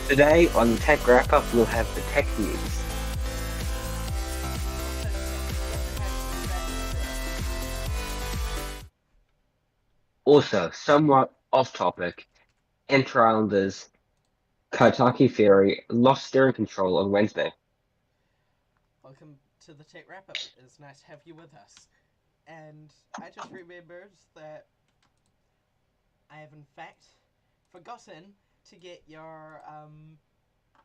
Today on Tech Wrap Up, we'll have the tech news. Also, somewhat off topic, Interislanders Koitaki Ferry lost steering control on Wednesday. Welcome to the Tech Wrap Up. It's nice to have you with us. And I just remembered that I have in fact forgotten to get your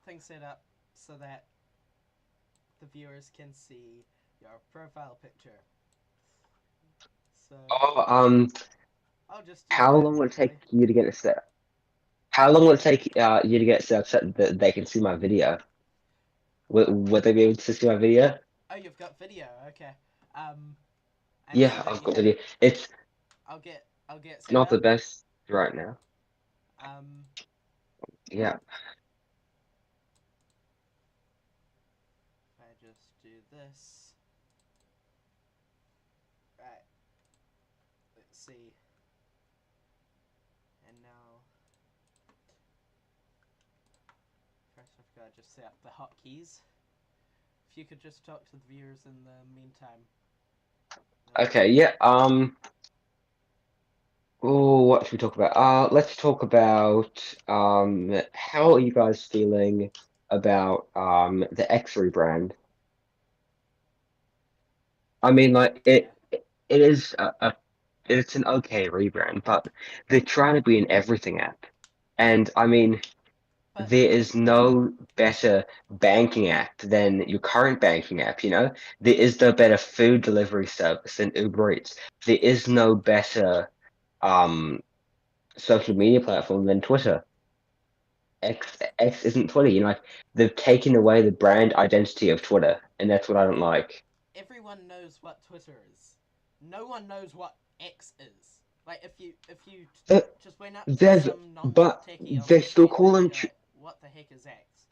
thing set up so that the viewers can see your profile picture. So Oh, I'll just do how that long will it take quickly. you to get it set? How long will it take you to get it set up so that they can see my video? Would they be able to see my video? Oh, you've got video. Okay. I know Yeah, that I've you got have. video. It's I'll get set not the up. best right now. Um, Yeah. if I just do this. Right. Let's see. And now, first I've got to just set up the hotkeys. If you could just talk to the viewers in the meantime. Okay. Yeah. Oh, what should we talk about? Let's talk about how are you guys feeling about the X rebrand? I mean, like Yeah. it is it's an okay rebrand, but they're trying to be an everything app, and I mean, But there is no better banking app than your current banking app, you know? There is no better food delivery service than Uber Eats. There is no better um social media platform than Twitter. X isn't Twitter, you know, like they've taken away the brand identity of Twitter, and that's what I don't like. everyone knows what Twitter is. No one knows what X is. Like if you Uh, just went up to There's, some but non-techie on they the still street, call they'd them, be like, "What the heck is X?"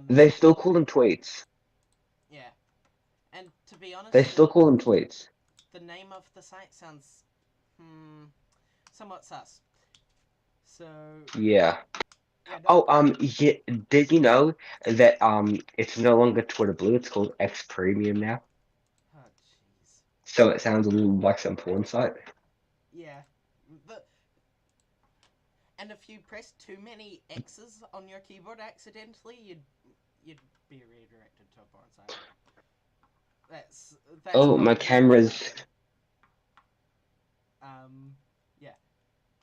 they still call them tweets. Yeah. And to be They honest, still call them tweets. the name of the site sounds somewhat sus. So Yeah. yeah, Oh, don't. yeah, did you know that it's no longer Twitter Blue, it's called X Premium now? Oh jeez. So it sounds a little like some porn site. Yeah. The and if you press too many X's on your keyboard accidentally, you'd be redirected to a porn site. That's Oh, my probably what's camera's happened. Yeah,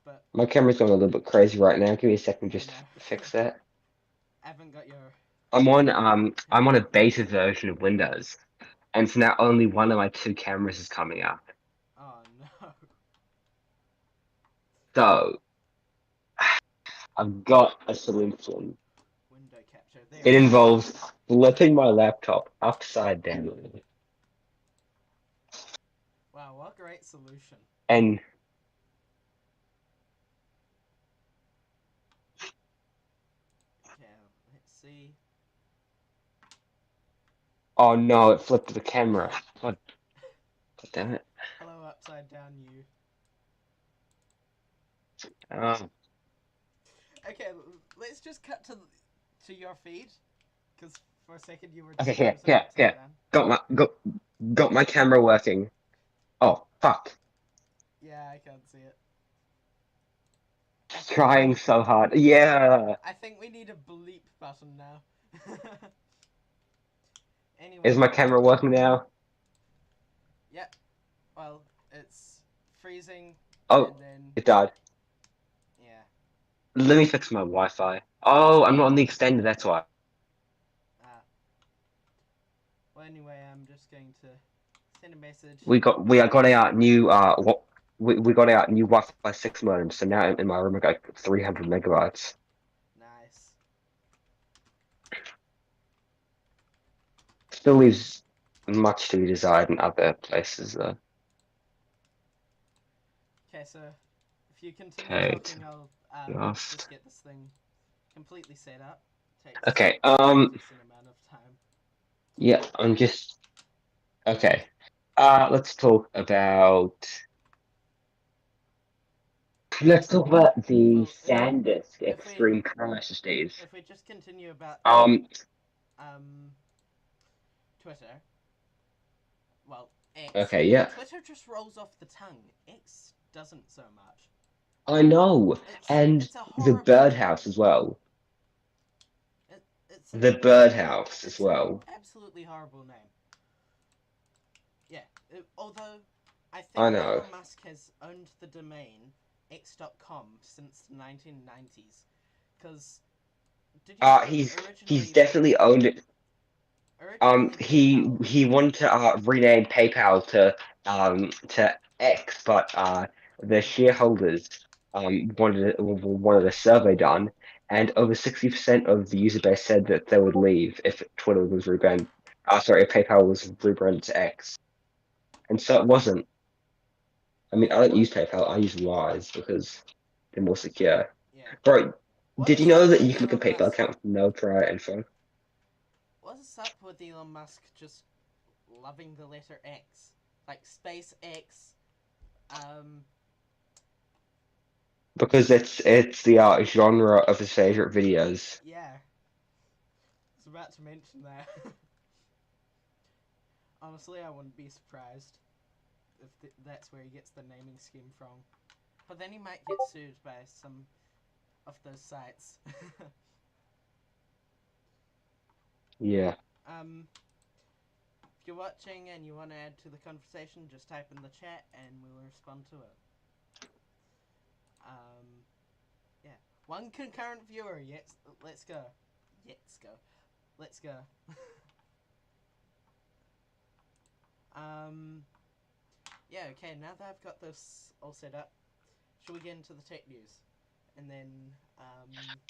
but my camera's going a little bit crazy right now. Give me a second oh just no, to fix that. I haven't got your I'm on a picture. beta version of Windows, and so now only one of my two cameras is coming up. Oh no, So I've got a solution. window capture. There It we go. involves flipping my laptop upside down. Wow, what a great solution. And Okay, let's see. oh no, it flipped the camera. God damn it. Hello, upside down you. Oh. Okay, let's just cut to your feed, because for a second you were Okay, just here, frozen here, upside here. down. Got my camera working. Oh, fuck. Yeah, I can't see it. Trying so hard. Yeah. I think we need a bleep button now. Is Anyway, my camera working now? yep. Well, it's freezing, and Oh, then it died. yeah. Let me fix my Wi-Fi. Oh, I'm not on the extender, that's why. Ah. Well, anyway, I'm just going to send a message. We got our new what we got our new Wi-Fi 6 modem, so now in my room I got 300 megabytes. Nice. Still leaves much to be desired in other places though. Okay, so if you continue Okay, talking, I'll last. just get this thing completely set up. Takes Okay. a decent amount of time. Yeah. I'm just okay. Let's talk about. Let's talk about the Well, SanDisk if we Extreme Pro SSDs. if we just continue about Um. um Twitter, well, X. Okay. Yeah. Twitter just rolls off the tongue. X doesn't so much. I know, and It's a the horrible name. birdhouse as well. It, it's an The birdhouse as it's an well. absolutely horrible name. Yeah. Although I I think know. Elon Musk has owned the domain x.com since the 1990s. Because did you know He's definitely owned it. originally PayPal? He wanted to rename PayPal to X, but the shareholders wanted a survey done, and over 60% of the user base said that they would leave if Twitter was rebranded. Sorry, if PayPal was rebranded to X, and so it wasn't. I mean, I don't What? use PayPal. I use Wise because they're more secure. Yeah. Bro, What did you is know up that with you can make a Elon PayPal Musk? account with no prior info? What is up with Elon Musk just loving the letter X? Like SpaceX, um, Because it's the genre of his favorite videos. yeah. I was about to mention that. Honestly, I wouldn't be surprised if that's where he gets the naming scheme from. But then he might get sued by some of those sites. Yeah. If you're watching and you want to add to the conversation, just type in the chat and we'll respond to it. Um, yeah. One concurrent viewer. Yes, let's go. Let's go. Let's go. um, yeah, okay, now that I've got this all set up, shall we get into the tech news? And then,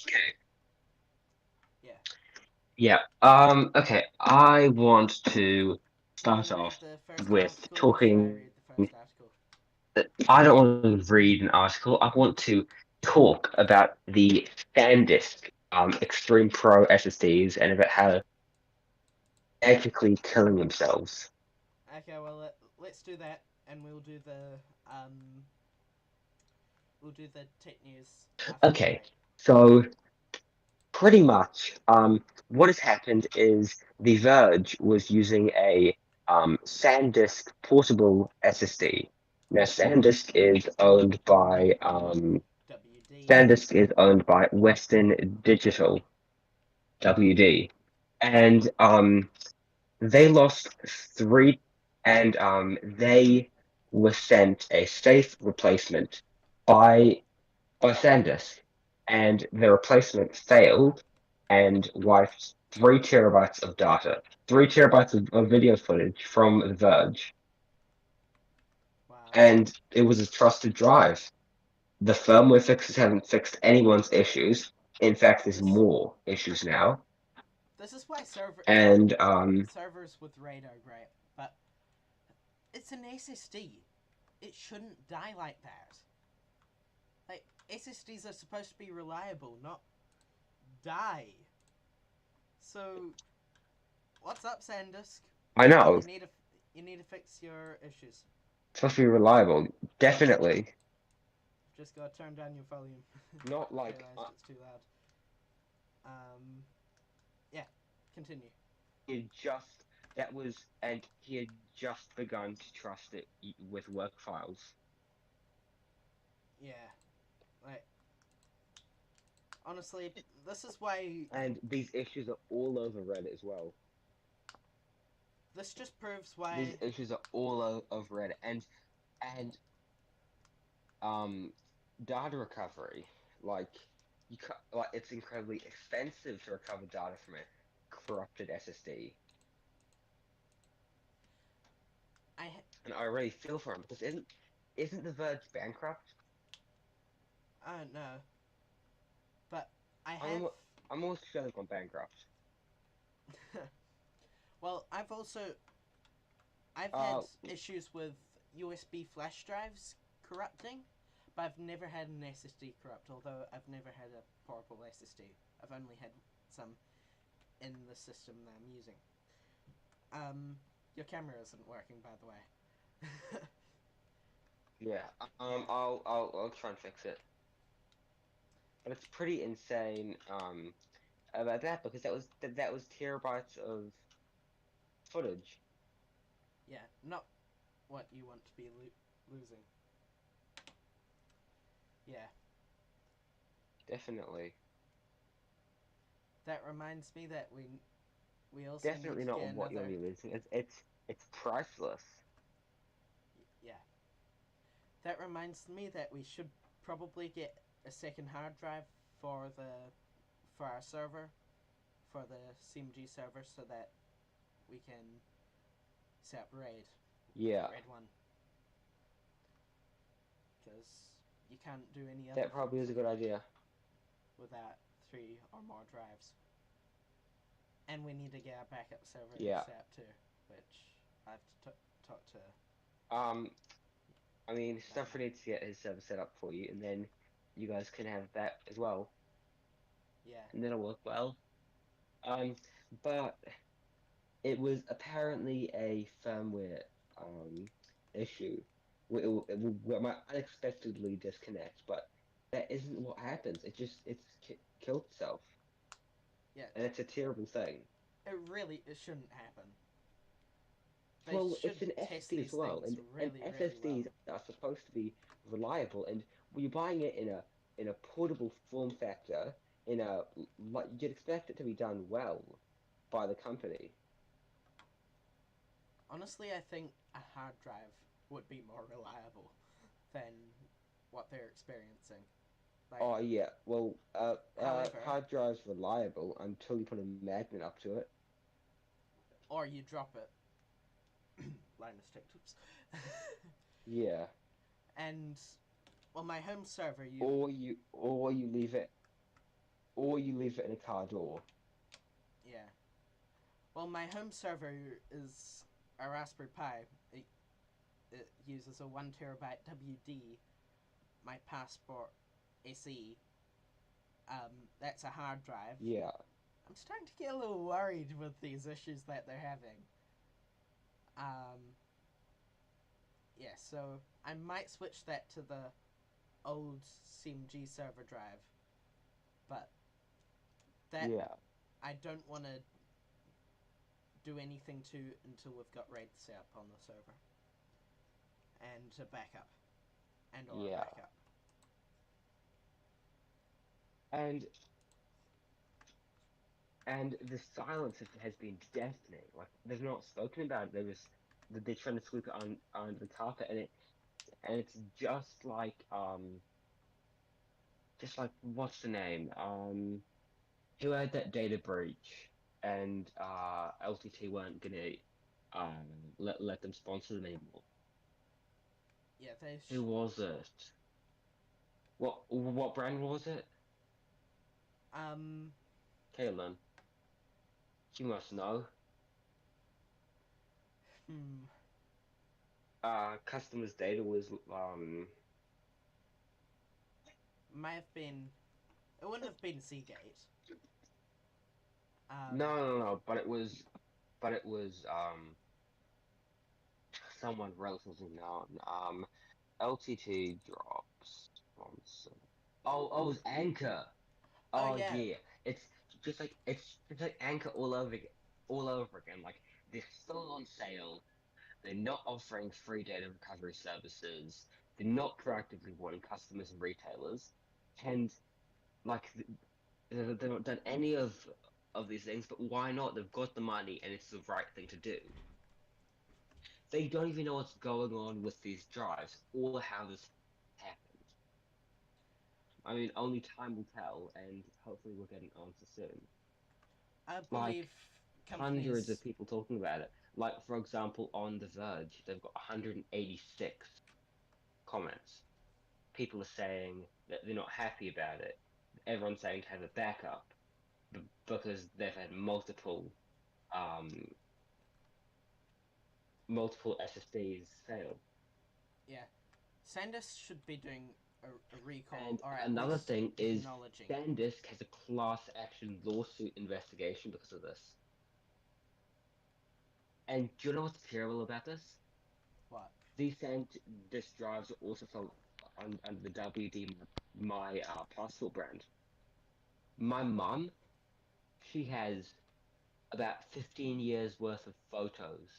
Okay. yeah. Yeah. Okay. I want to Do you want start to read off the first with article, or should I talking. read the first article? I don't want to read an article. I want to talk about the SanDisk Extreme Pro SSDs and about how they're ethically killing themselves. Okay, well, let's do that, and um, we'll do the tech news after the Okay. break. So pretty much, what has happened is The Verge was using a SanDisk portable SSD. Now, WD. SanDisk is owned by Western Digital (WD), and they lost three, and they were sent a safe replacement by SanDisk, and the replacement failed and wiped 3 terabytes of data, 3 terabytes of video footage from The Verge, Wow. and it was a trusted drive. The firmware fixes haven't fixed anyone's issues. In fact, there's This more issues now, this is why and servers with RAID are great, but it's an SSD. It shouldn't die like that. Like SSDs are supposed to be reliable, not die. So what's up, SanDisk? I know You it's need to you need to fix your issues. supposed to be reliable. Definitely Just gotta turn down your volume. not like Realized it's too loud. Um, yeah, continue. he just that was, and he had just begun to trust it with work files. Yeah, like honestly, this is why And these issues are all over Reddit as well. this just proves These why. issues are all over Reddit, and um, data recovery, like like it's incredibly expensive to recover data from a corrupted SSD, I and I really feel for him because isn't The Verge bankrupt? I don't know, but I I'm have. almo- I'm almost sure they've gone bankrupt. Well, I've had Uh, issues with USB flash drives corrupting, but I've never had an SSD corrupt. Although I've never had a portable SSD. I've only had some in the system that I'm using. Your camera isn't working, by the way. Yeah. Yeah. I'll try and fix it. But it's pretty insane. About that because that was terabytes of footage. Yeah. Not what you want to be losing. Yeah. Definitely. That reminds me that we also need Definitely to not get what you'll another. be losing. It's priceless. Yeah. That reminds me that we should probably get a second hard drive for our server, for the CMG server, so that we can set up Yeah, raid one, because you can't do any other that probably things is a good idea. without three or more drives. And we need to get our backup server Yeah. set up too, which I have to talk to Um, I mean, Dan Stuffer about. needs to get his server set up for you, and then you guys can have that as well, Yeah. and that'll work well. Um, but it was apparently a firmware issue where might unexpectedly disconnect, but that isn't what happens. It's killed itself, Yeah. and it's a terrible thing. It shouldn't happen. They Well, it's should an test SSD as these well, things and really, really well. SSDs are supposed to be reliable. And when you're buying it in a portable form factor, in a like you'd expect it to be done well by the company. Honestly, I think a hard drive would be more reliable than what they're experiencing. Like, Oh yeah, well, however, hard drive's reliable until you put a magnet up to it. or you drop it. Linus Tech Tips. Yeah, And, well, my home server, or you leave it in a car door. yeah. Well, my home server is a Raspberry Pi. It uses a 1 terabyte WD. My Passport SE. That's a hard drive. Yeah, I'm starting to get a little worried with these issues that they're having. Um, yeah, so I might switch that to the old CMG server drive, but that yeah, I don't want to do anything to until we've got RAID set up on the server and a backup or a yeah. backup. And And the silence has been deafening. Like they've not spoken about it. They're trying to sweep it under the carpet, and it's just like what's the name? Who had that data breach, and LTT weren't gonna let them sponsor them anymore. Yeah, Who was it? What brand was it? um Caitlin, you must know. hmm Customers' data was might have been, it wouldn't have been Seagate. Um no, but it was someone relatively known. LTT drops sponsor. Oh, it was Anchor. oh Oh yeah. yeah, it's just like Anchor all over again. Like they're still on sale. They're not offering free data recovery services. They're not proactively warning customers and retailers, and like they've not done any of these things. But why not? They've got the money, and it's the right thing to do. They don't even know what's going on with these drives or how this happened. I mean, only time will tell, and hopefully we're getting answers soon. I Like believe hundreds of companies. people talking about it. Like, for example, on The Verge, they've got 186 comments. People are saying that they're not happy about it. Everyone's saying to have a backup because they've had um multiple SSDs fail. Yeah, SanDisk should be doing a recall, And or at another least thing is acknowledging. SanDisk has a class action lawsuit investigation because of this. And do you know what's terrible about this? What? These SanDisk drives are also sold under the WD My Passport brand. My mum, she has about 15 years worth of photos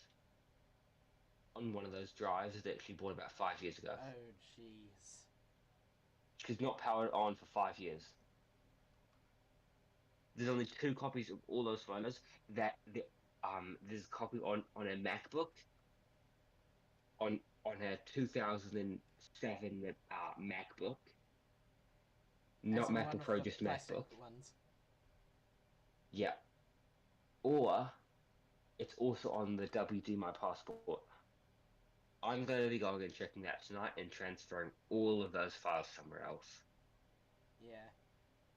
on one of those drives that she bought about 5 years ago. Oh, jeez. She's not powered on for 5 years. There's only two copies of all those photos. There's a copy on a MacBook on a 2007 MacBook, As not in one MacBook of Pro, the just plastic MacBook. ones. Yeah, or it's also on the WD My Passport. I'm going to be going and checking that tonight and transferring all of those files somewhere else Yeah.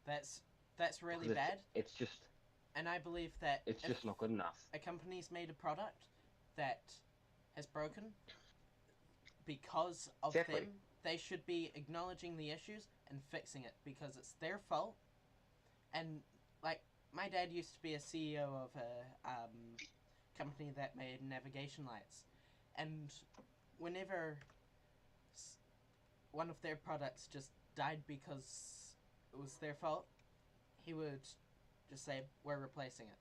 That's that's really because bad, it's just and I believe that it's if just not good enough. a company's made a product that has broken because of Exactly. them, they should be acknowledging the issues and fixing it because it's their fault. And like my dad used to be a CEO of a company that made navigation lights, and whenever one of their products just died because it was their fault, he would just say, "We're replacing it."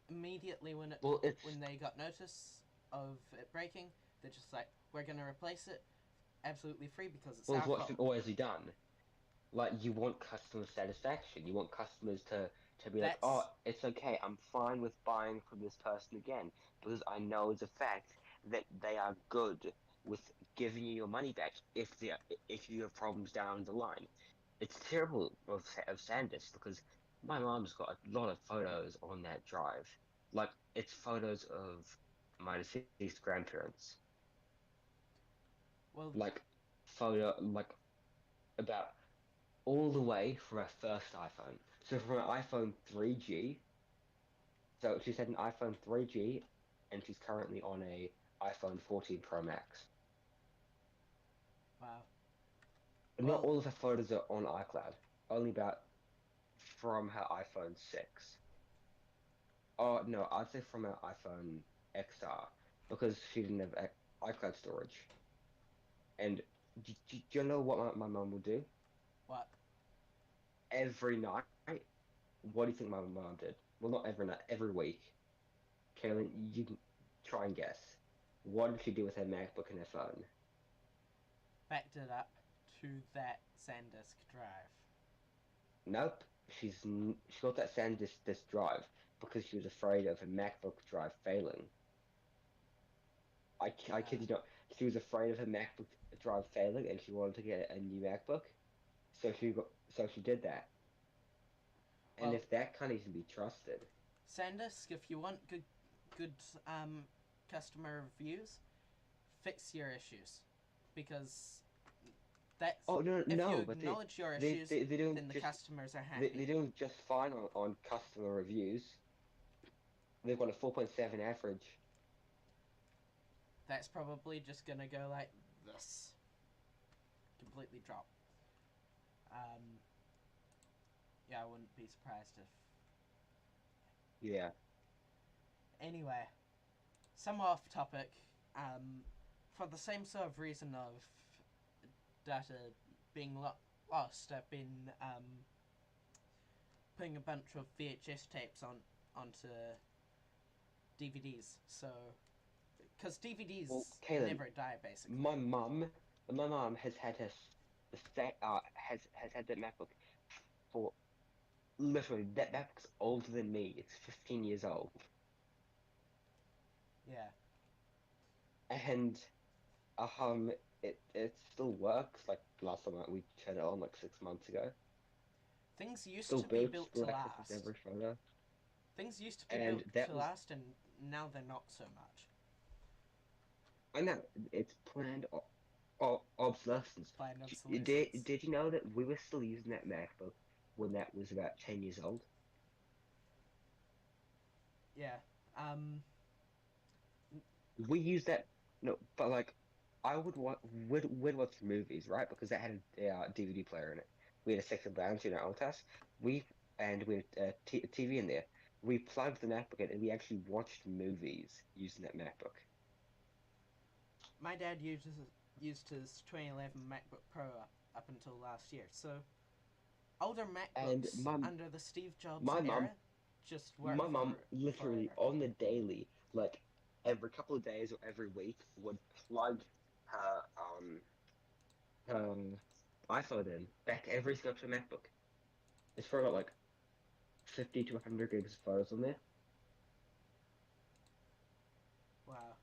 Immediately Well, it's when they got notice of it breaking, they're just like, "We're gonna replace it, absolutely free because it's well, it's our what should fault." always be done. Like you want customer satisfaction. You want customers to be like, oh, That's it's okay. I'm fine with buying from this person again because I know as a fact that they are good with giving you your money back if you have problems down the line. It's terrible of SanDisk because my mom's got a lot of photos on that drive. Like it's photos of my deceased grandparents. well, Like like about all the way from her first iPhone. So from an iPhone 3G, so she's had an iPhone 3G and she's currently on a iPhone 14 Pro Max. wow. But not Well, all of her photos are on iCloud, only about from her iPhone 6. Oh, no, I'd say from her iPhone XR because she didn't have iCloud storage. And do you know what my mum will do? what? Every night, what do you think my mum did? Well, not every night, every week. Kaylin, you can try and guess. What did she do with her MacBook and her phone? Backed it up to that SanDisk drive. Nope. She got that SanDisk disk drive because she was afraid of her MacBook drive failing. I kid Uh, you not. She was afraid of her MacBook drive failing and she wanted to get a new MacBook. So she did that. And well, if that can't even be trusted. SanDisk, if you want good customer reviews, fix your issues, because that's Oh no if you no, but acknowledge your issues, they don't then the just customers are they happy. doing just fine on customer reviews. They've got a 4.7 average. That's probably just gonna go like this, completely drop. Um, yeah, I wouldn't be surprised if. Yeah. Anyway, some off topic. For the same sort of reason of data being lost, I've been putting a bunch of VHS tapes onto DVDs. So, because Well, DVDs Kaylin, never die, basically. my mum, my mum has had has had that MacBook for literally that MacBook's older than me. It's 15 years old, Yeah, and it still works. Like last time we turned it on like 6 months ago, things used still to be boots, built to still accesses last. every photo, Things used to be and built that to was last, and now they're not so much. I know it's planned obsolescence. Planned obsolescence. Did you know that we were still using that MacBook when that was about 10 years old? Yeah. Um. We use that no, but like. would watch movies, right? Because that had a DVD player in it. We had a second lounge in our old house. We had a t TV in there. We plugged the MacBook in and we actually watched movies using that MacBook. My dad used his 2011 MacBook Pro up until last year. So older And MacBooks under the Steve Jobs my mum, era just work my mum literally forever. on the daily, like every couple of days or every week, would plug her her iPhone in back every single to MacBook. It's for about like 50 to 100 gigs of photos on there. Wow.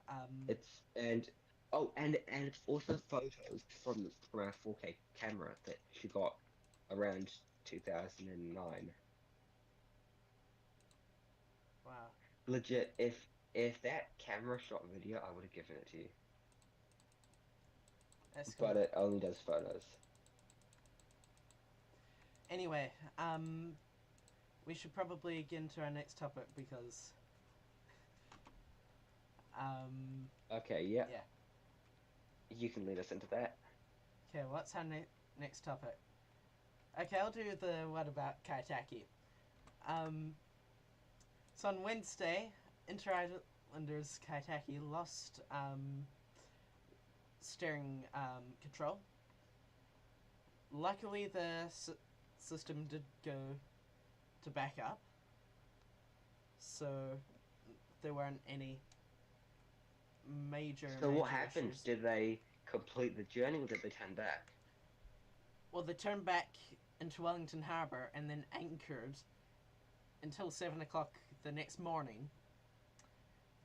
Um, It's and oh, and it's also photos from our 4K camera that she got around 2009. wow. Legit, if that camera shot video, I would have given it to you. That's cool. But it only does photos. Anyway, we should probably get into our next topic because, um, Okay, yeah, yeah. you can lead us into that. Okay, what's our next topic? Okay, I'll do the what about Kaitaki. Um, so on Wednesday, Interislander Kaitaki lost steering control. Luckily, the system did go to backup, so there weren't any So what major happened? issues. Did they complete the journey or did they turn back? Well, they turned back into Wellington Harbour and then anchored until 7 o'clock the next morning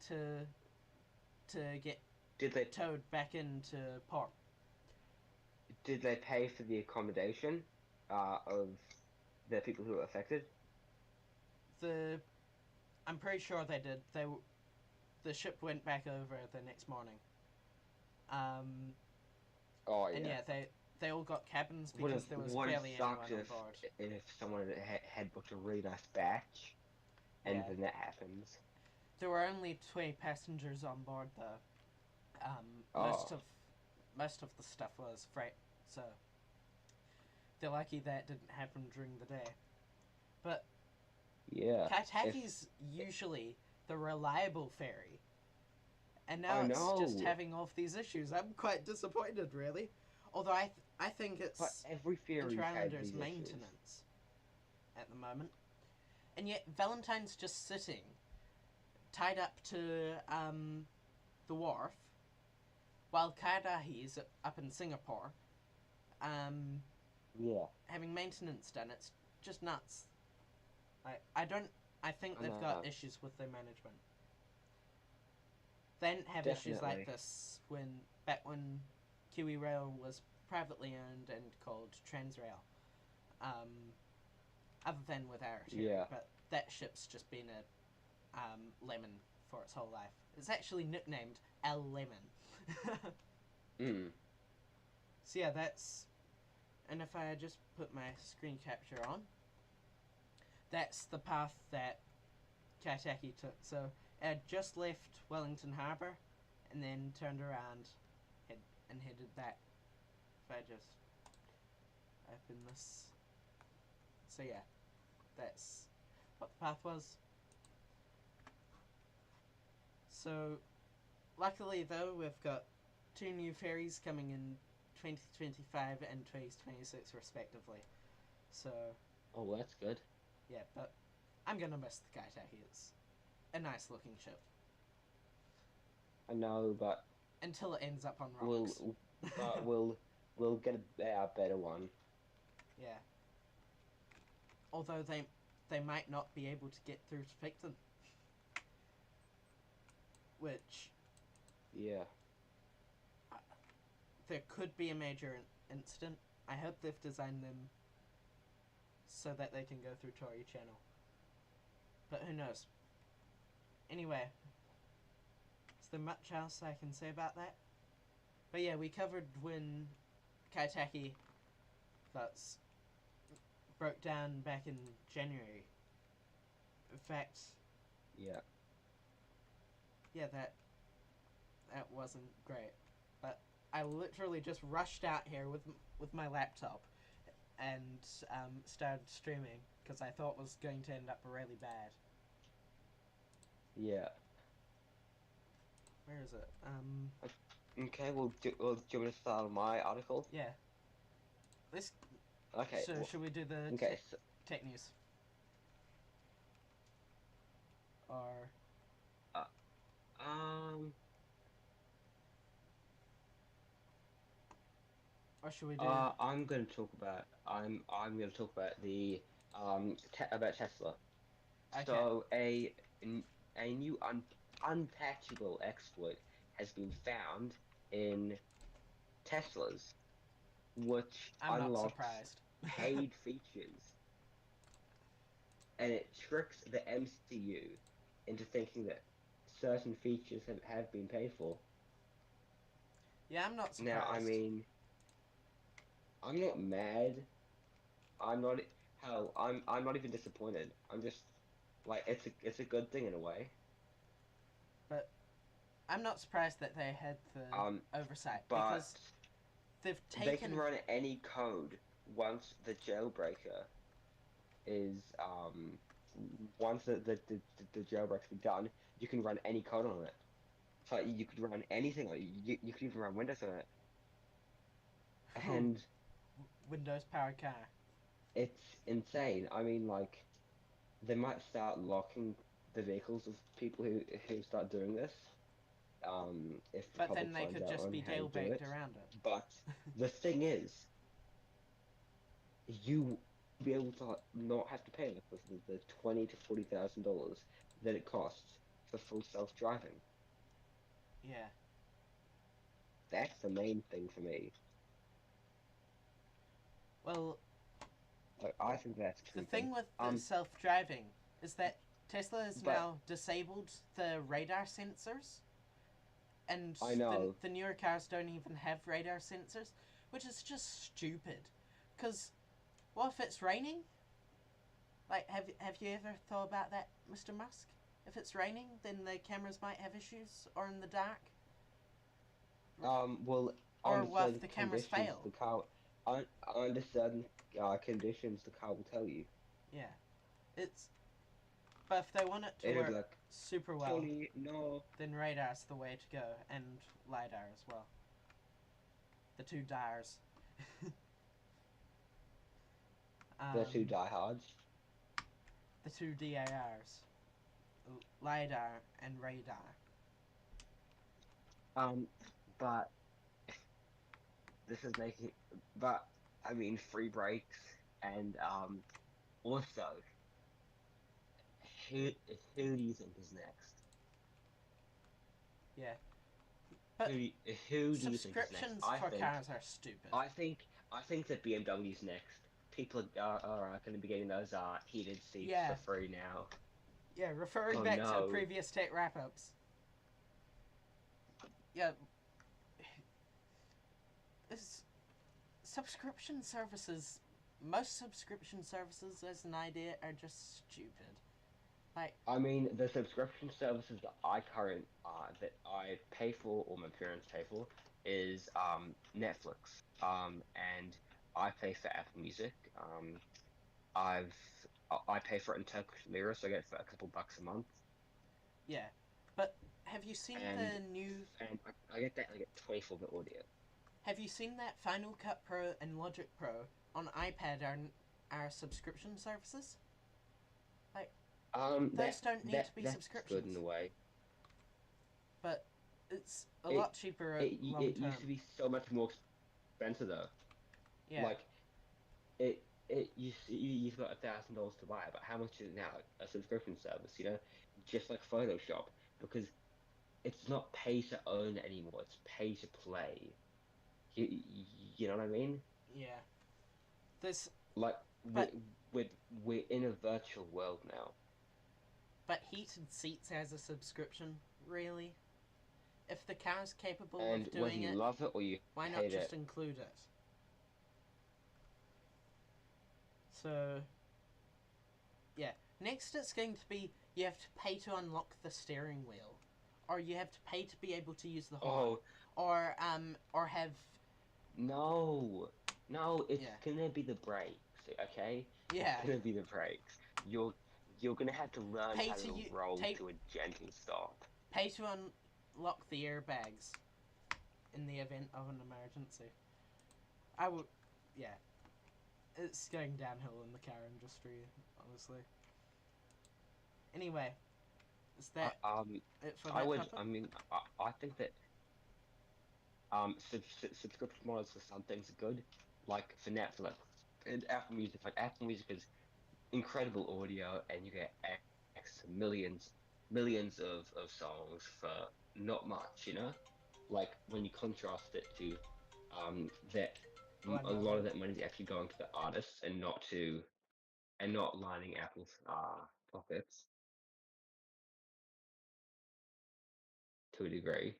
to get Did they towed back into port. did they pay for the accommodation of the people who were affected? The I'm pretty sure they did. The ship went back over the next morning. Um, Oh and yeah. yeah, they all got cabins because there was Would have barely sucked anyone on board. if someone had booked a really nice batch and Yeah, then that happens. there were only 20 passengers on board though. Um, most Oh of most of the stuff was freight, so they're lucky that didn't happen during the day. But yeah. If Kaitaki's usually the reliable ferry, and now I it's just know, having all of these issues. I'm quite disappointed, really. Although I think but it's every theory's had Interilander's these issues. maintenance at the moment, and yet Valentine's just sitting tied up to the wharf, while Kadahi's up in Singapore, um, Yeah, having maintenance done. It's just nuts. I don't. I think I they've got know. issues with their management. They didn't have issues like Definitely. this when Kiwi Rail was privately owned and called Transrail. Um, Other than with Aratiri, Yeah. but that ship's just been a lemon for its whole life. It's actually nicknamed El Lemon. Mm. So yeah, that's. And if I just put my screen capture on, that's the path that Kaitaki took. So it had just left Wellington Harbour, and then turned around, and headed back. If I just open this, so yeah, that's what the path was. So luckily though, we've got two new ferries coming in 2025 and 2026 respectively. So Oh, well, that's good. yeah, but I'm gonna miss the Kaitaki. It's a nice looking ship I know, until it ends up on rocks. we'll but we'll get a better one. Yeah. Although they might not be able to get through to Picton, which Yeah. uh, there could be a major incident. I hope they've designed them so that they can go through Tory Channel. But who knows? Anyway, is there much else I can say about that? But yeah, we covered when Kaitaki got broke down back in January. In fact, Yeah. yeah, that that wasn't great. But I literally just rushed out here with my laptop and started streaming because I thought it was going to end up really bad. Yeah. Where is it? Okay, do you want to start on my article? Yeah. Let's. Okay. So should we do the Okay. So, tech news? Or uh, um. should we do? I'm going to talk about the about Tesla. Okay. So a new unpatchable exploit has been found in Teslas, which I'm not unlocks surprised. paid features, and it tricks the MCU into thinking that certain features have been paid for. Yeah, I'm not Now, I surprised. mean, I'm not mad. I'm not. Hell, I'm not even disappointed. I'm just like it's a good thing in a way. But I'm not surprised that they had Um, the oversight but because they've they can taken. run any code once the jailbreaker is once the jailbreak's been done. You can run any code on it. So you could run anything on it. You could even run Windows on it, and Windows powered car. it's insane. I mean, like they might start locking the vehicles of people who start doing this. If the But public then they finds could out just on be how to do jailbreaked it. around it. But the thing is, you be able to not have to pay like the $20,000 to $40,000 that it costs for full self-driving. Yeah. That's the main thing for me. Well, Like, I think that's the creepy. thing with the self-driving is that Tesla has But now disabled the radar sensors, and I the know. the newer cars don't even have radar sensors, which is just stupid. Because what if it's raining? Like, have you ever thought about that, Mr. Musk? If it's raining, then the cameras might have issues, or in the dark, Well, or under what if certain the cameras conditions, fail? under certain conditions, the car will tell you. Yeah, it's. But if they want it to It'll be work like, super well, sorry, no. then radar's the way to go, and lidar as well. The two DARs. The two um, diehards. the two DARs. LiDAR and radar. Um, but this is making, but I mean, free breaks and also, who who do you think is next? Yeah. But Who do you think is next? subscriptions for cars are stupid. I think, I think that BMW's next. People are going to be getting those heated seats for Yeah. free now. Yeah, referring Oh back to no. previous tech wrap ups. Yeah. This subscription services, most subscription services as an idea are just stupid. Like, I mean, the subscription services that I pay for or my parents pay for is Netflix. And I pay for Apple Music. I've I pay for it in Turkish lira, so I get it for a couple bucks a month. yeah. But have you seen And the new. I get that, I get 24-bit audio. Have you seen that Final Cut Pro and Logic Pro on iPad are subscription services? Like, those don't need to be That's good in subscriptions. a way. But it's a It lot cheaper long it used to term. be so much more expensive though. Yeah. Like you've got $1,000 to buy it, but how much is it now? A subscription service, just like Photoshop, because it's not pay to own anymore. It's pay to play. You, you know what I mean? Yeah. This. Like But we're we're in a virtual world now. but heated seats has a subscription, really? If the car's capable And of whether doing you it, love it or you why not hate just it, include it? So, yeah. Next, it's going to be you have to pay to unlock the steering wheel or you have to pay to be able to use the horn, Oh or have no, no, it's yeah gonna be the brakes. Okay, it's yeah gonna be the brakes. You're you're gonna have to learn pay how to to roll pay to a gentle stop. pay to unlock the airbags in the event of an emergency. I would yeah, it's going downhill in the car industry, honestly. Anyway, is I, that um, it for I that would. topic? I mean, I think that subscription models for some things are good, like for Netflix and Apple Music. Like Apple Music is incredible audio, and you get access to millions of songs for not much. Like when you contrast it to that One a lot dollar. of that money is actually going to the artists and not lining Apple's pockets to a degree.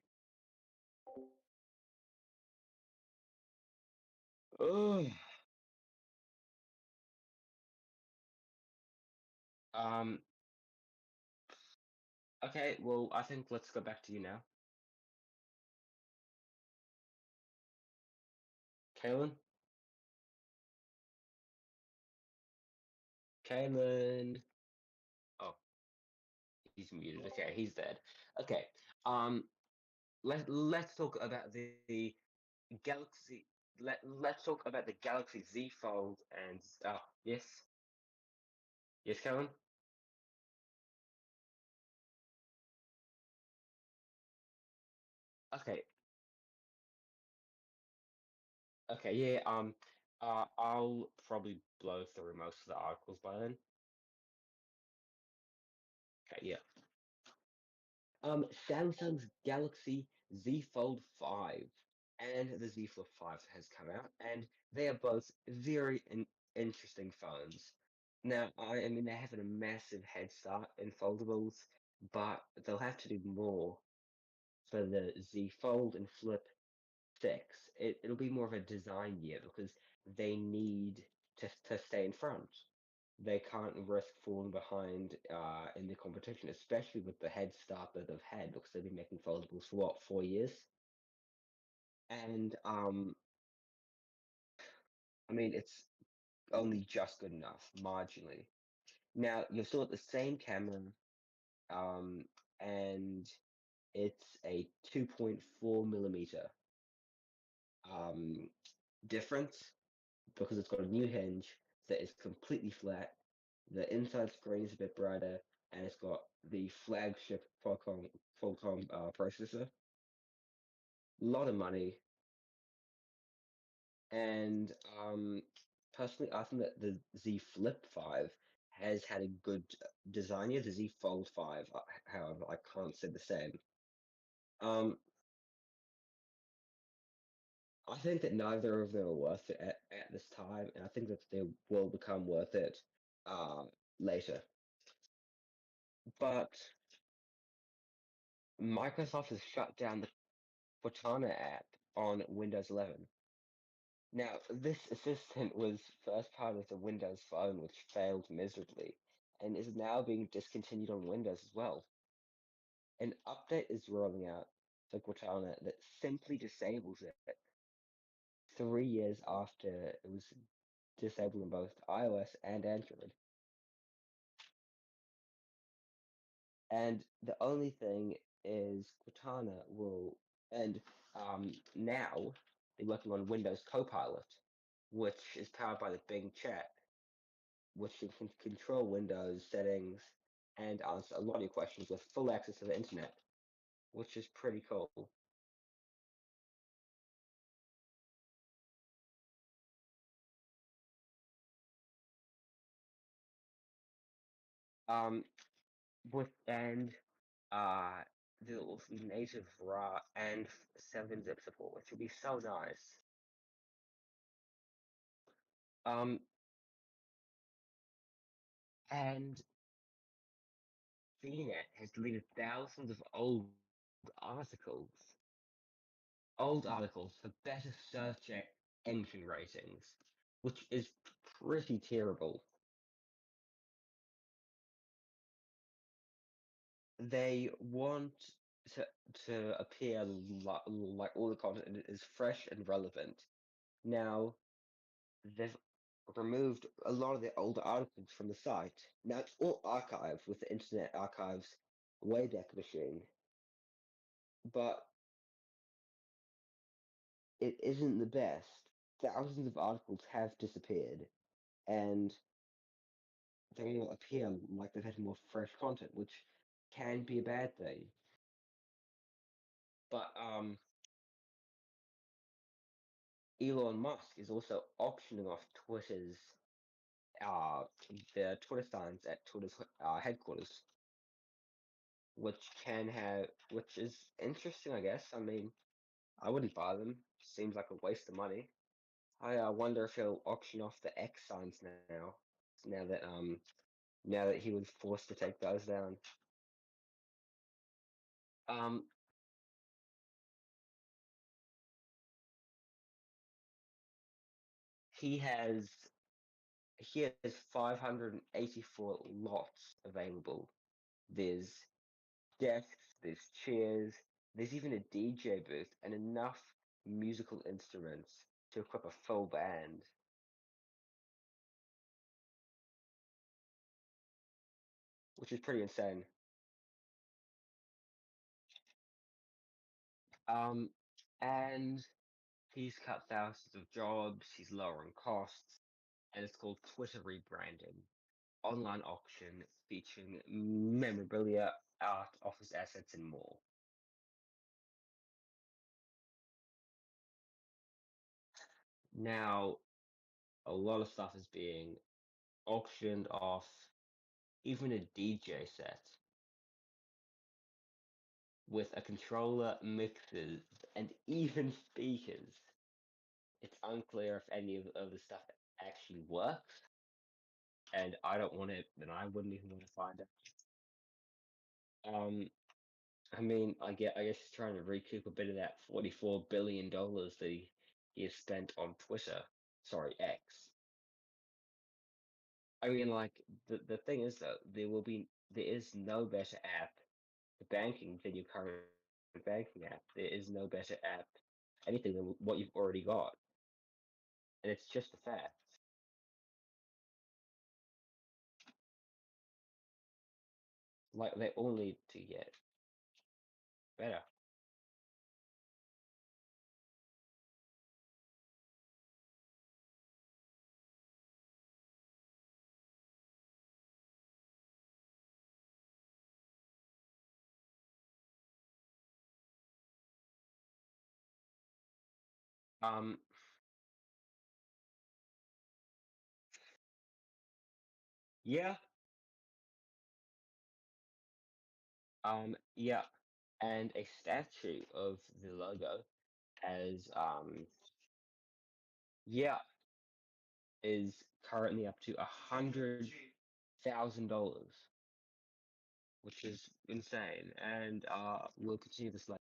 Ugh. Um. Okay. Well, I think let's go back to you now, Kaylin. Kaylin. Oh, he's muted. Okay, he's dead. Okay. Um. Let's talk about the Galaxy. Let's talk about the Galaxy Z Fold and yes, yes, Kaylin. Okay. Okay. Yeah. I'll probably blow through most of the articles by then. Okay. Yeah. Samsung's Galaxy Z Fold 5 and the Z Flip 5 has come out, and they are both very interesting phones. Now, I mean, they're having a massive head start in foldables, but they'll have to do more for the Z Fold and Flip 6. It'll be more of a design year because they need to stay in front. They can't risk falling behind in the competition, especially with the head start that they've had because they've been making foldables for what, 4 years? And I mean, it's only just good enough, marginally. Now, you're still at the same camera, um, and it's a 2.4 millimeter um, difference because it's got a new hinge that is completely flat. The inside screen is a bit brighter, and it's got the flagship Qualcomm processor. A lot of money, and personally, I think that the Z Flip 5 has had a good design year. The Z Fold 5, however, I can't say the same. Um, I think that neither of them are worth it at this time, and I think that they will become worth it uh, later. But Microsoft has shut down the Cortana app on Windows 11. Now, this assistant was first part of the Windows Phone, which failed miserably, and is now being discontinued on Windows as well. An update is rolling out for Cortana that simply disables it 3 years after it was disabled on both iOS and Android. And the only thing is Cortana will, and now they're working on Windows Copilot, which is powered by the Bing Chat, which you can control Windows settings and answer a lot of your questions with full access to the internet, which is pretty cool. Um, with and there'll also be native RAW and 7-zip support, which will be so nice. Um, and CNET has deleted thousands of articles, old articles for better search engine ratings, which is pretty terrible. They want to appear like all the content is fresh and relevant. Now they've removed a lot of the older articles from the site. Now it's all archived with the Internet Archive's Wayback Machine, but it isn't the best. Thousands of articles have disappeared, and they all appear like they've had more fresh content, which can be a bad thing. But Elon Musk is also auctioning off uh, the Twitter signs at Twitter's headquarters, which is interesting, I guess. I mean, I wouldn't buy them. Seems like a waste of money. I wonder if he'll auction off the X signs now that now that he was forced to take those down. Um, he has he has 584 lots available. There's desks, there's chairs, there's even a DJ booth and enough musical instruments to equip a full band, which is pretty insane. Um, and he's cut thousands of jobs, he's lowering costs, and it's called Twitter Rebranded, online auction featuring memorabilia, art, office assets, and more. Now, a lot of stuff is being auctioned off, even a DJ set with a controller, mixers, and even speakers. It's unclear if any of the stuff actually works, and I don't want it, and I wouldn't even want to find out. Um, I mean, I guess he's trying to recoup a bit of that $44 billion that he has spent on Twitter. Sorry, X. I mean, like the thing is though, there is no better app for banking than your current banking app. There is no better app, anything than what you've already got, and it's just a fact. Like they all need to get better. Um, yeah, yeah, and a statue of the logo as yeah is currently up to $100,000, which is insane. And we'll continue this later.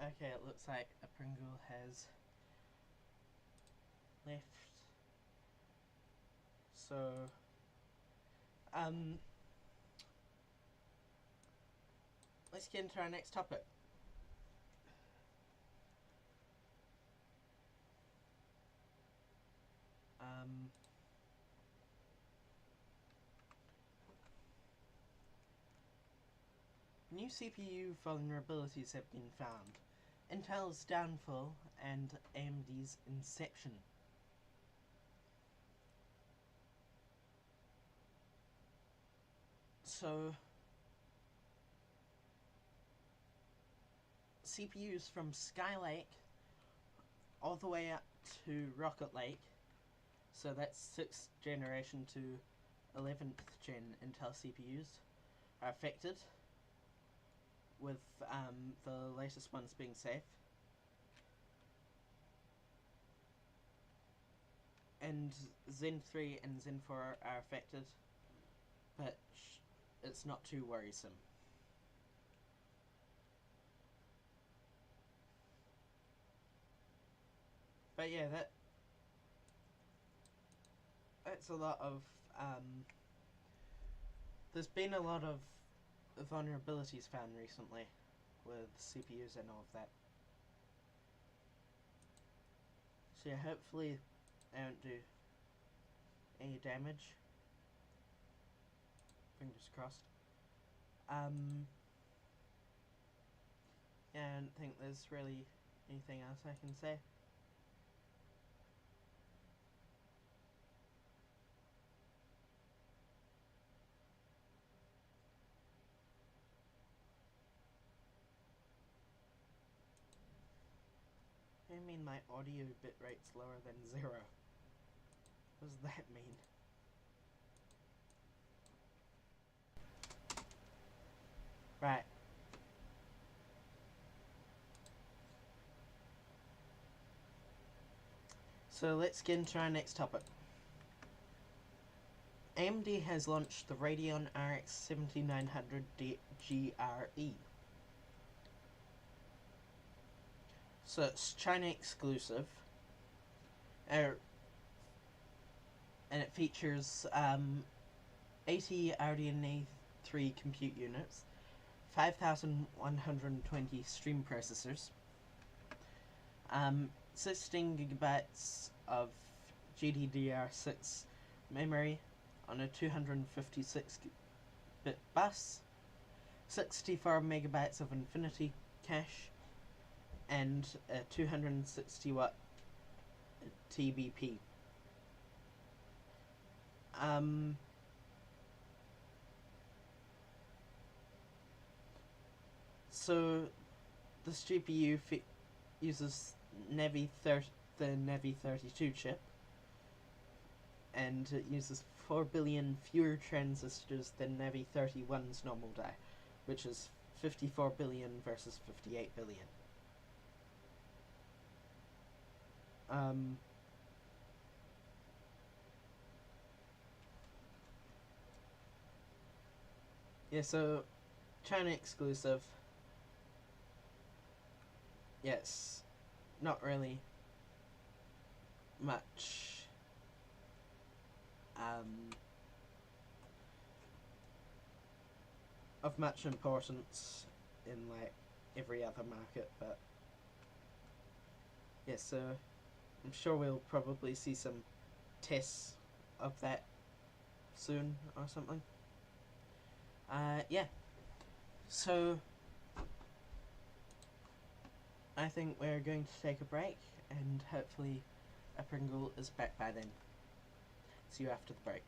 Okay, it looks like a Pringle has left. So, let's get into our next topic. New CPU vulnerabilities have been found. Intel's downfall and AMD's inception. So, CPUs from Skylake all the way up to Rocket Lake, so that's 6th generation to 11th gen Intel CPUs, are affected, with the latest ones being safe. And Zen 3 and Zen 4 are affected, but it's not too worrisome. But yeah, that's a lot of there's been a lot of vulnerabilities found recently with CPUs and all of that. So yeah, hopefully they don't do any damage. Fingers crossed. Yeah, I don't think there's really anything else I can say. I mean my audio bitrate's lower than 0. What does that mean? Right. So let's get into our next topic. AMD has launched the Radeon RX 7900 GRE. So it's China exclusive, and it features 80 RDNA 3 compute units, 5,120 stream processors, 16 gigabytes of GDDR6 memory on a 256-bit bus, 64 megabytes of Infinity cache, and a 260 watt TBP. So this GPU uses the Navi 32 chip, and it uses 4 billion fewer transistors than Navi 31's normal die, which is 54 billion versus 58 billion. Yeah, so China exclusive. Yes, not really much of much importance in like every other market, but yeah, so I'm sure we'll probably see some tests of that soon or something. Yeah, so I think we're going to take a break, and hopefully a Pringle is back by then. See you after the break.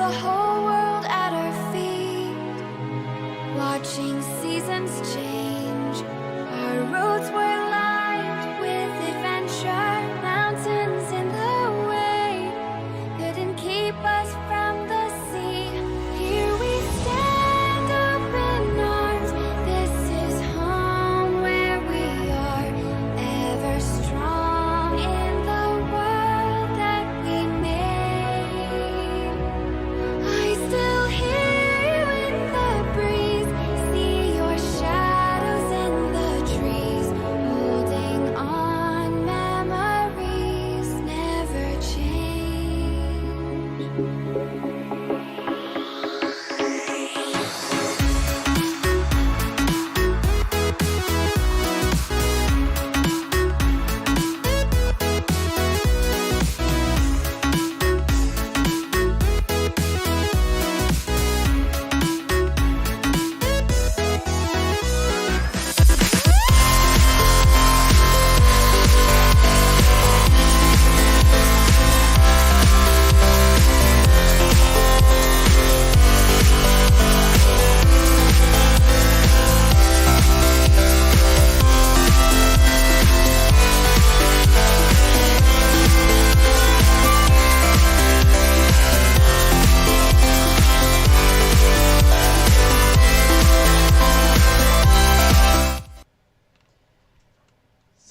the whole world at our feet, watching seasons change. Our roads were lined with adventure, mountains in the way couldn't keep us from the sea. Here we stand, open arms. This is home where we are, ever strong in the world that we made. I still hear you in the breeze, see your shadows in the trees, holding on, memories never change.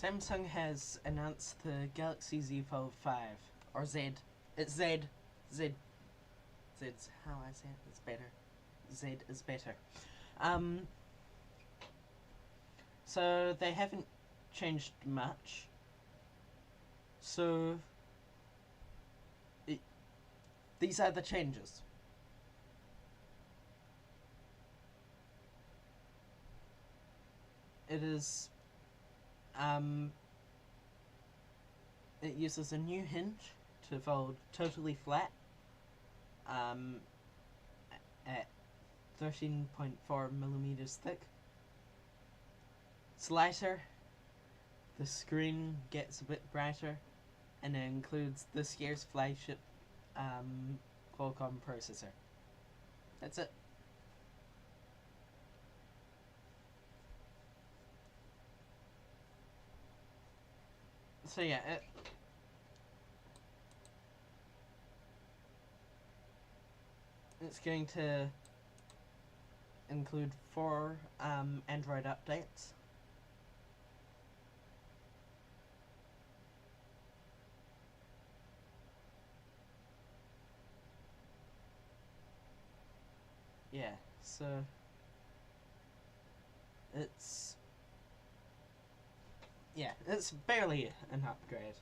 Samsung has announced the Galaxy Z Fold 5, or Z. It's Z. Z. Z's how I say it. It's better. Z is better. So they haven't changed much. So these are the changes. It is it uses a new hinge to fold totally flat at 13.4 millimeters thick. It's lighter, the screen gets a bit brighter, and it includes this year's flagship Qualcomm processor. That's it. So yeah, it's going to include 4 Android updates. Yeah, so it's barely an upgrade.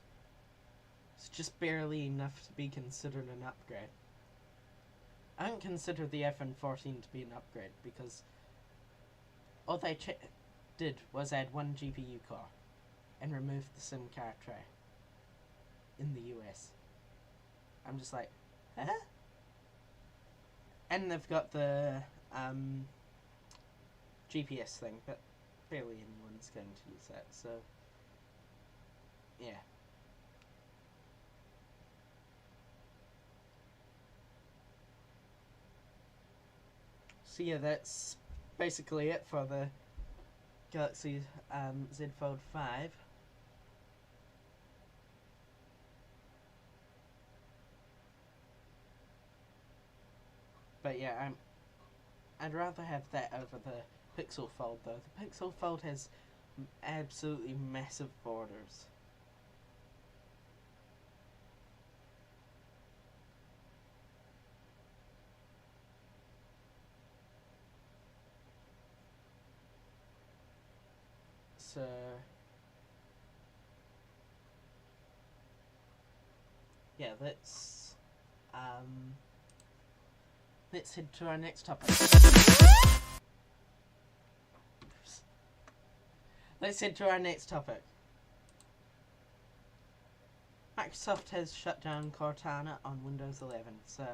It's just barely enough to be considered an upgrade. I don't consider the iPhone 14 to be an upgrade because all they did was add 1 GPU core and remove the SIM card tray in the US. I'm just like, huh? And they've got the GPS thing, but barely anyone's going to use that, so yeah. So yeah, that's basically it for the Galaxy Z Fold 5. But yeah, I'd rather have that over the Pixel Fold though. The Pixel Fold has absolutely massive borders. So yeah, let's head to our next topic. Let's head to our next topic. Microsoft has shut down Cortana on Windows 11. So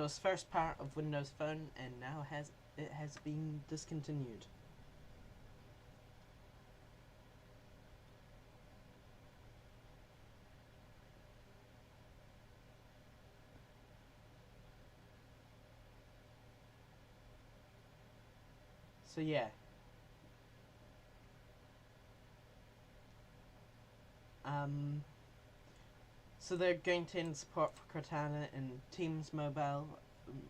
it's first part of Windows Phone, and now it has been discontinued. So yeah. So they're going to end support for Cortana in Teams Mobile,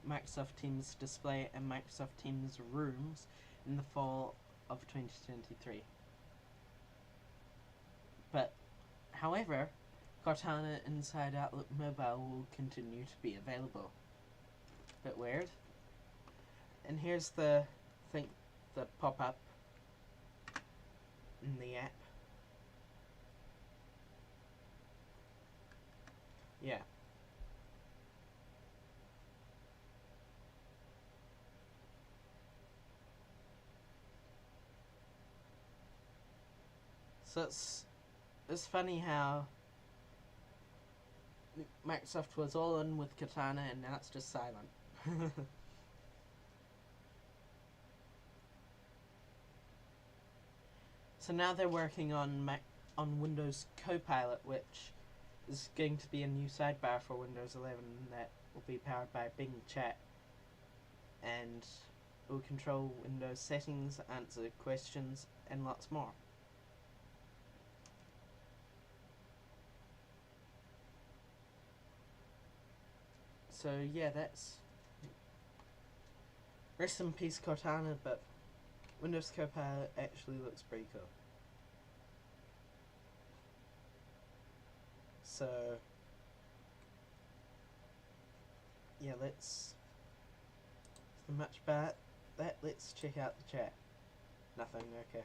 Microsoft Teams Display, and Microsoft Teams Rooms in the fall of 2023. But, however, Cortana inside Outlook Mobile will continue to be available. Bit weird. And here's the pop-up in the app. Yeah. So it's funny how Microsoft was all in with Cortana and now it's just silent. So now they're working on Windows Copilot, which is going to be a new sidebar for Windows 11 that will be powered by Bing Chat and will control Windows settings, answer questions, and lots more. So yeah, that's rest in peace Cortana, but Windows Copilot actually looks pretty cool. So yeah, let's much about that. Let's check out the chat. Nothing, okay.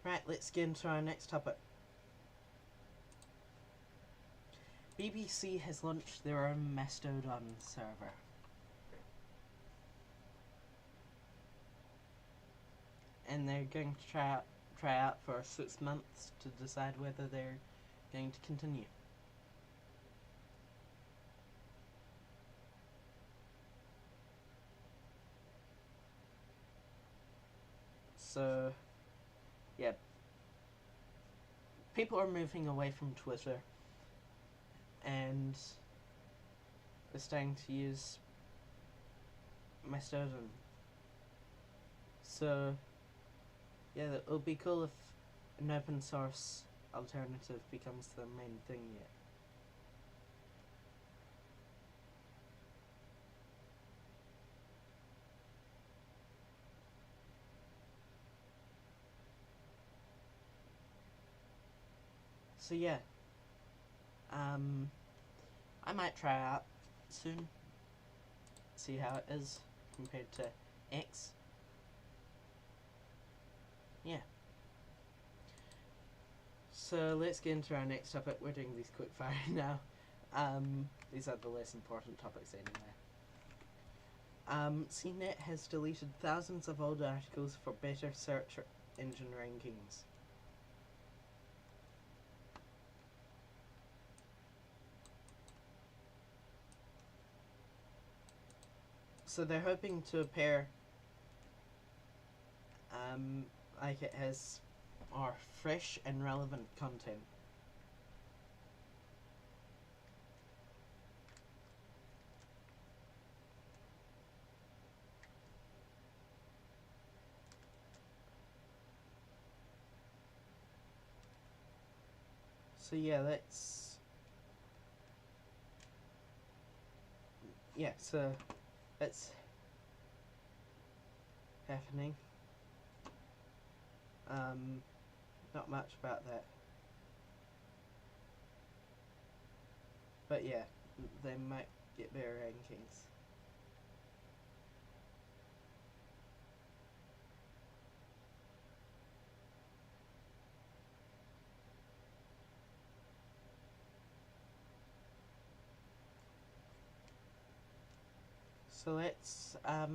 Right, let's get into our next topic. BBC has launched their own Mastodon server. And they're going to try out for 6 months to decide whether they're going to continue. So, yeah. People are moving away from Twitter and they're starting to use Mastodon. So, yeah, it'll be cool if an open source alternative becomes the main thing yet. So yeah, I might try out soon, see how it is compared to X. Yeah. So let's get into our next topic. We're doing these quick fire now. These are the less important topics anyway. CNET has deleted thousands of old articles for better search engine rankings. So they're hoping to appear like it has more fresh and relevant content. So yeah, so that's happening. Not much about that. But yeah, they might get better rankings. So let's get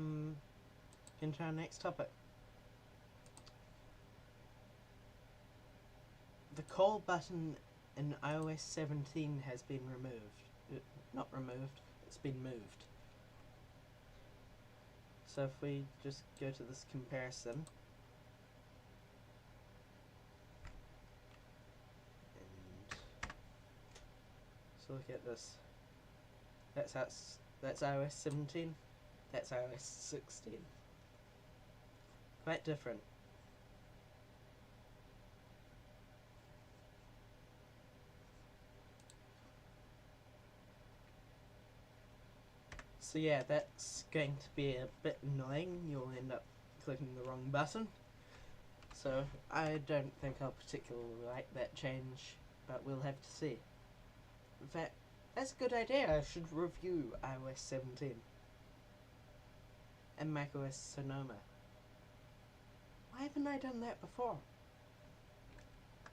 into our next topic. The call button in iOS 17 has been removed. Not removed, it's been moved. So if we just go to this comparison. And so look at this. That's iOS 17. That's iOS 16. Quite different. So yeah, that's going to be a bit annoying. You'll end up clicking the wrong button. So I don't think I'll particularly like that change, but we'll have to see. In fact, that's a good idea. I should review iOS 17 and macOS Sonoma. Why haven't I done that before?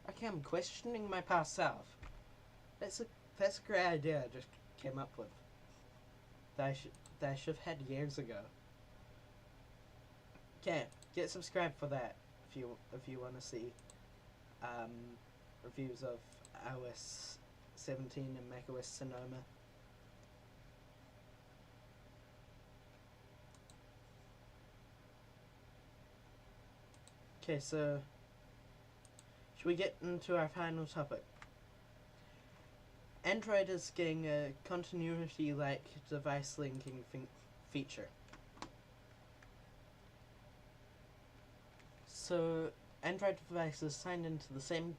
Okay, I'm questioning my past self. That's a great idea I just came up with. That I should have had years ago. Okay, get subscribed for that if you want to see reviews of iOS 17 and macOS Sonoma. Okay, so should we get into our final topic? Android is getting a continuity-like device linking feature. So, Android devices signed into the same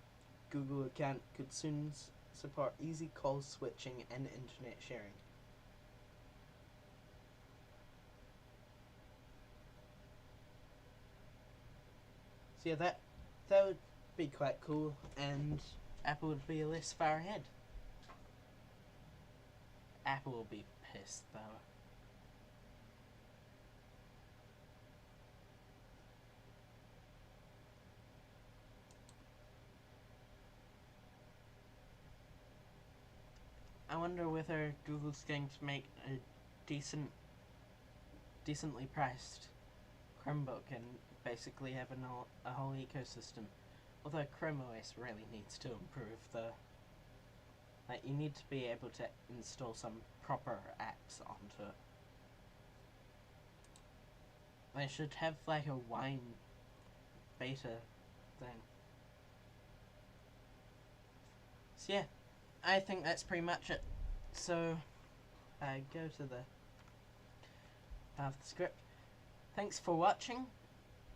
Google account could soon support easy call switching and internet sharing. So yeah, that would be quite cool, and Apple would be less far ahead. Apple will be pissed though. I wonder whether Google's going to make a decently priced Chromebook and basically have a whole ecosystem. Although Chrome OS really needs to improve like, you need to be able to install some proper apps onto it. They should have like a wine beta thing. So yeah, I think that's pretty much it. So I go to the script. Thanks for watching.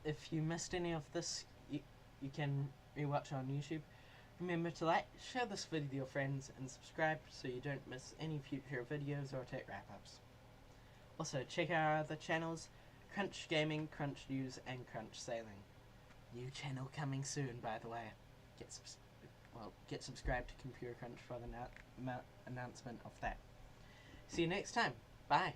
If you missed any of this, you can rewatch on YouTube. Remember to like, share this video with your friends, and subscribe so you don't miss any future videos or tech wrap-ups. Also, check out our other channels, Crunch Gaming, Crunch News, and Crunch Sailing. New channel coming soon, by the way. Get subscribed to Computer Crunch for the announcement of that. See you next time. Bye.